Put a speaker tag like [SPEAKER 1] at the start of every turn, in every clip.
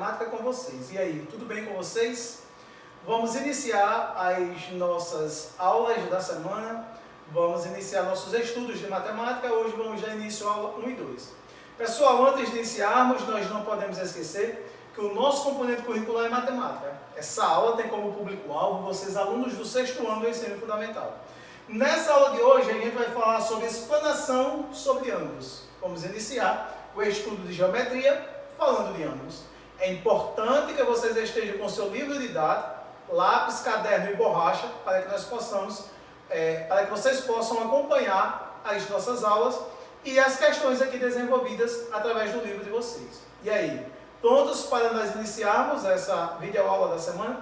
[SPEAKER 1] matemática com vocês. E aí, tudo bem com vocês? Vamos iniciar as nossas aulas da semana, vamos iniciar nossos estudos de matemática. Hoje vamos dar início à aula 1 e 2. Pessoal, antes de iniciarmos, nós não podemos esquecer que o nosso componente curricular é matemática. Essa aula tem como público-alvo vocês, alunos do 6º ano do ensino fundamental. Nessa aula de hoje, a gente vai falar sobre explanação sobre ângulos. Vamos iniciar o estudo de geometria falando de ângulos. É importante que vocês estejam com seu livro didático, lápis, caderno e borracha, para que nós possamos, para que vocês possam acompanhar as nossas aulas e as questões aqui desenvolvidas através do livro de vocês. E aí, prontos para nós iniciarmos essa videoaula da semana?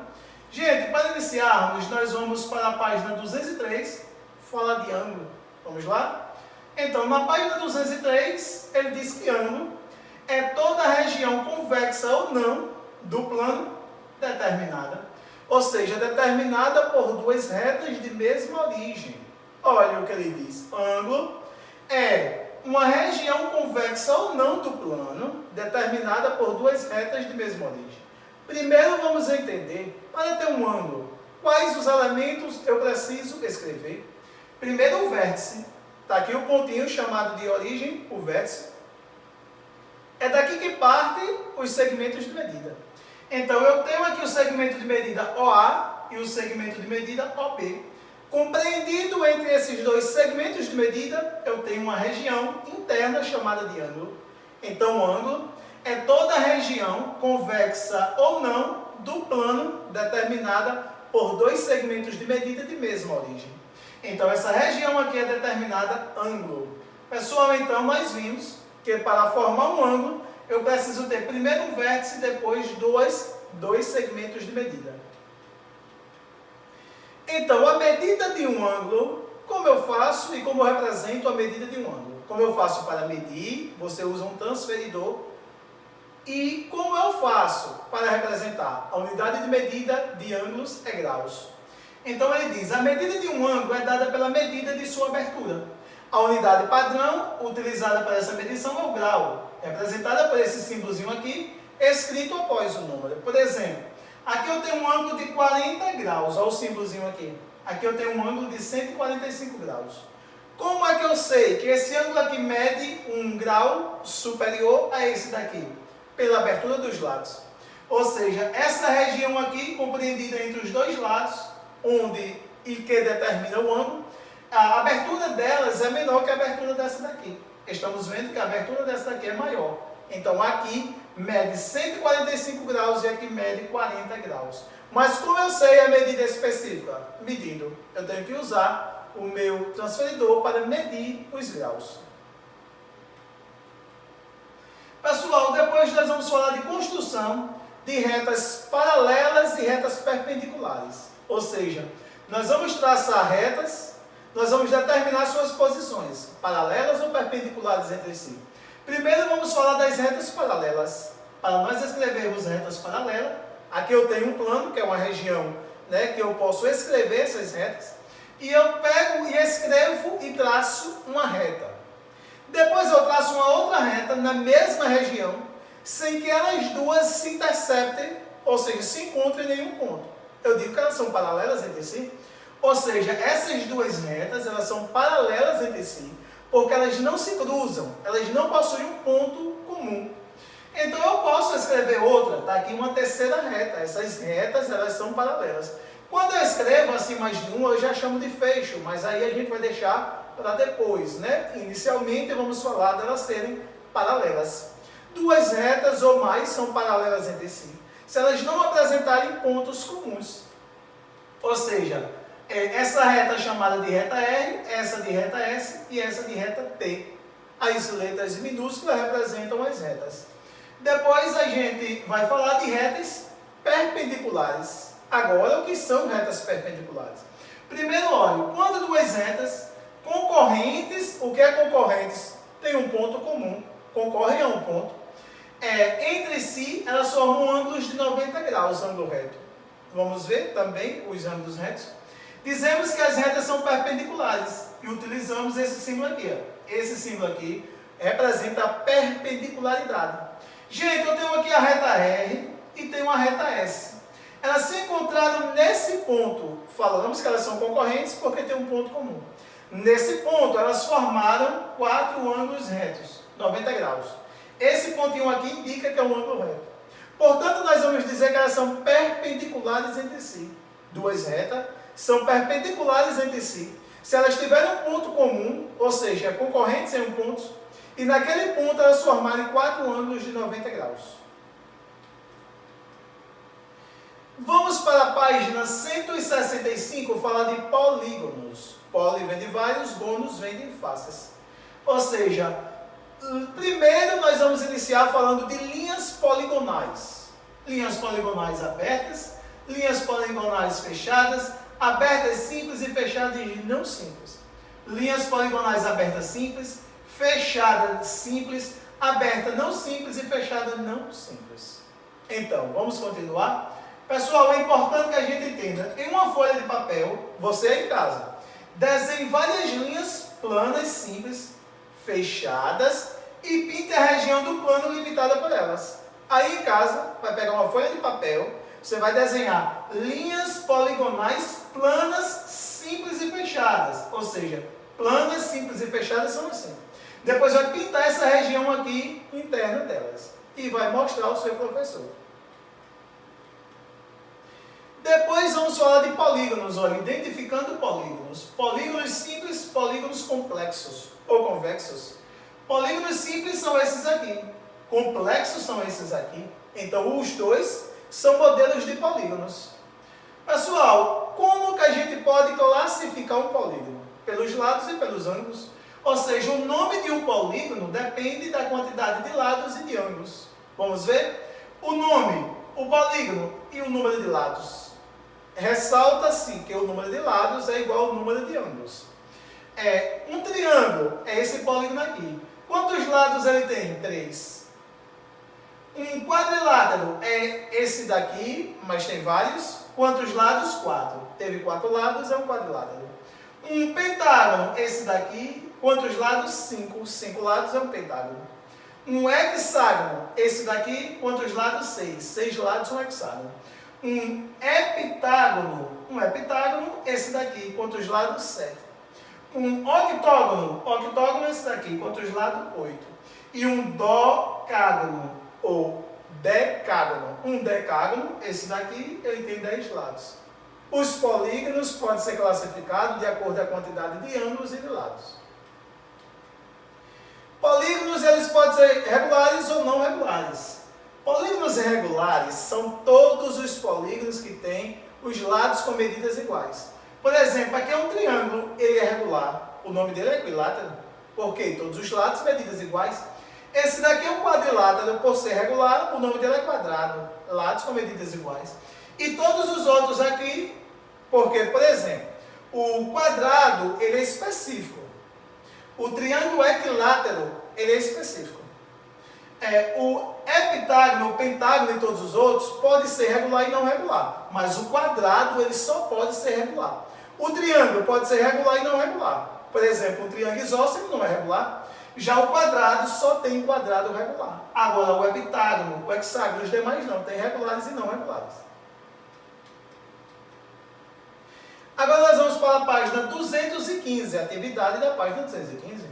[SPEAKER 1] Gente, para iniciarmos, nós vamos para a página 203, falar de ângulo. Vamos lá? Então, na página 203, ele diz que ângulo é toda região convexa ou não do plano determinada. Ou seja, determinada por duas retas de mesma origem. Olha o que ele diz. Ângulo é uma região convexa ou não do plano, determinada por duas retas de mesma origem. Primeiro vamos entender, para ter um ângulo, quais os elementos eu preciso escrever. Primeiro o vértice. Está aqui o pontinho chamado de origem, o vértice. É daqui que partem os segmentos de medida. Então, eu tenho aqui o segmento de medida OA e o segmento de medida OB. Compreendido entre esses dois segmentos de medida, eu tenho uma região interna chamada de ângulo. Então, o ângulo é toda região convexa ou não do plano determinada por dois segmentos de medida de mesma origem. Então, essa região aqui é determinada ângulo. Pessoal, então, nós vimos que para formar um ângulo, eu preciso ter primeiro um vértice e depois dois segmentos de medida. Então, a medida de um ângulo, como eu faço e como eu represento a medida de um ângulo? Como eu faço para medir, você usa um transferidor. E como eu faço para representar? A unidade de medida de ângulos é graus. Então, ele diz, a medida de um ângulo é dada pela medida de sua abertura. A unidade padrão utilizada para essa medição é o grau, representada por esse símbolozinho aqui, escrito após o número. Por exemplo, aqui eu tenho um ângulo de 40 graus, olha o símbolozinho aqui. Aqui eu tenho um ângulo de 145 graus. Como é que eu sei que esse ângulo aqui mede um grau superior a esse daqui? Pela abertura dos lados. Ou seja, essa região aqui, compreendida entre os dois lados, onde e que determina o ângulo, a abertura delas é menor que a abertura dessa daqui. Estamos vendo que a abertura dessa daqui é maior. Então, aqui mede 145 graus e aqui mede 40 graus. Mas como eu sei a medida específica? Medindo. Eu tenho que usar o meu transferidor para medir os graus. Pessoal, depois nós vamos falar de construção de retas paralelas e retas perpendiculares. Ou seja, nós vamos traçar retas, nós vamos determinar suas posições, paralelas ou perpendiculares entre si. Primeiro vamos falar das retas paralelas. Para nós escrevermos retas paralelas, aqui eu tenho um plano, que é uma região, que eu posso escrever essas retas, e eu pego e escrevo e traço uma reta. Depois eu traço uma outra reta na mesma região, sem que elas duas se interceptem, ou seja, se encontrem em nenhum ponto. Eu digo que elas são paralelas entre si. Ou seja, essas duas retas, elas são paralelas entre si, porque elas não se cruzam, elas não possuem um ponto comum. Então eu posso escrever outra, está aqui uma terceira reta, essas retas, elas são paralelas. Quando eu escrevo assim mais de uma, eu já chamo de fecho, mas aí a gente vai deixar para depois, Inicialmente vamos falar delas serem paralelas. Duas retas ou mais são paralelas entre si, se elas não apresentarem pontos comuns. Ou seja, essa reta é chamada de reta R, essa de reta S e essa de reta T. As letras minúsculas representam as retas. Depois a gente vai falar de retas perpendiculares. Agora, o que são retas perpendiculares? Primeiro, olha, quando duas retas concorrentes, o que é concorrentes? Tem um ponto comum, concorrem a um ponto. Entre si, elas formam ângulos de 90 graus, ângulo reto. Vamos ver também os ângulos retos. Dizemos que as retas são perpendiculares e utilizamos esse símbolo aqui. Esse símbolo aqui representa a perpendicularidade. Gente, eu tenho aqui a reta R, e tem uma reta S. Elas se encontraram nesse ponto. Falamos que elas são concorrentes porque tem um ponto comum. Nesse ponto, elas formaram 4 ângulos retos, 90 graus. Esse pontinho aqui indica que é um ângulo reto. Portanto, nós vamos dizer que elas são perpendiculares entre si. Duas retas são perpendiculares entre si. Se elas tiverem um ponto comum, ou seja, concorrentes em um ponto, e naquele ponto elas formarem 4 ângulos de 90 graus. Vamos para a página 165 falar de polígonos. Poli vem de vários, gônos vem de faces. Ou seja, primeiro nós vamos iniciar falando de linhas poligonais. Linhas poligonais abertas, linhas poligonais fechadas, abertas simples e fechadas não simples. Linhas poligonais abertas simples, fechada simples, aberta não simples e fechada não simples. Então, vamos continuar? Pessoal, é importante que a gente entenda. Em uma folha de papel, você aí em casa, desenhe várias linhas planas simples, fechadas e pinte a região do plano limitada por elas. Aí em casa, vai pegar uma folha de papel, você vai desenhar linhas poligonais planas, simples e fechadas. Ou seja, planas, simples e fechadas são assim. Depois vai pintar essa região aqui interna delas e vai mostrar ao seu professor. Depois vamos falar de polígonos, olha, identificando polígonos. Polígonos simples, polígonos complexos ou convexos. Polígonos simples são esses aqui, complexos são esses aqui. Então os dois são modelos de polígonos. Pessoal, como que a gente pode classificar um polígono? Pelos lados e pelos ângulos. Ou seja, o nome de um polígono depende da quantidade de lados e de ângulos. Vamos ver? O nome, o polígono e o número de lados. Ressalta-se que o número de lados é igual ao número de ângulos. Um triângulo é esse polígono aqui. Quantos lados ele tem? 3. Um quadrilátero é esse daqui, mas tem vários. Quantos lados? 4. Teve 4 lados, é um quadrilátero. Um pentágono, esse daqui. Quantos lados? 5. 5 lados é um pentágono. Um hexágono, esse daqui. Quantos lados? 6. 6 lados, um hexágono. Um heptágono, esse daqui. Quantos lados? 7. Um octógono, esse daqui. Quantos lados? 8. E um docágono, ou decágono. Um decágono, esse daqui, ele tem 10 lados. Os polígonos podem ser classificados de acordo com a quantidade de ângulos e de lados. Polígonos, eles podem ser regulares ou não regulares. Polígonos regulares são todos os polígonos que têm os lados com medidas iguais. Por exemplo, aqui é um triângulo, ele é regular. O nome dele é equilátero, porque todos os lados medidas iguais. Esse daqui é um quadrilátero, por ser regular, o nome dele é quadrado, lados com medidas iguais. E todos os outros aqui, porque, por exemplo, o quadrado, ele é específico. O triângulo equilátero, ele é específico. O heptágono, o pentágono e todos os outros pode ser regular e não regular. Mas o quadrado, ele só pode ser regular. O triângulo pode ser regular e não regular. Por exemplo, um triângulo isósceles não é regular. Já o quadrado só tem quadrado regular. Agora, o heptágono, o hexágono, os demais não. Tem regulares e não regulares. Agora nós vamos para a página 215, a atividade da página 215.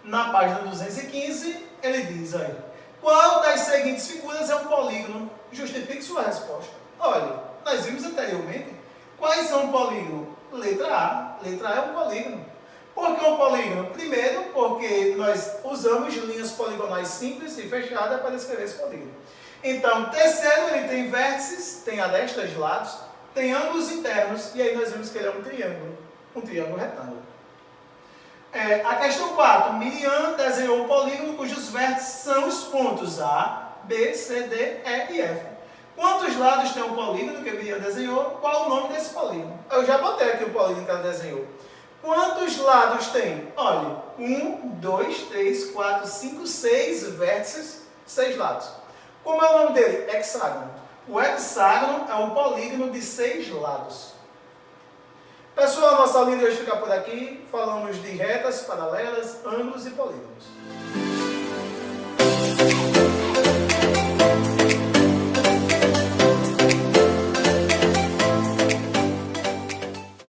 [SPEAKER 1] Na página 215, ele diz aí: qual das seguintes figuras é um polígono? Justifique sua resposta. Olha, nós vimos anteriormente quais são um polígono. Letra A. Letra A é um polígono. Por que um polígono? Primeiro, porque nós usamos linhas poligonais simples e fechadas para descrever esse polígono. Então, terceiro, ele tem vértices, tem arestas de lados, tem ângulos internos, e aí nós vimos que ele é um triângulo retângulo. A questão 4. Miriam desenhou um polígono cujos vértices são os pontos A, B, C, D, E e F. Quantos lados tem um polígono que Miriam desenhou? Qual o nome desse polígono? Eu já botei aqui o polígono que ela desenhou. Quantos lados tem? Olha, 1, 2, 3, 4, 5, 6 vértices, 6 lados. Como é o nome dele? Hexágono. O hexágono é um polígono de 6 lados. Pessoal, a nossa aulinha de hoje fica por aqui. Falamos de retas, paralelas, ângulos e polígonos.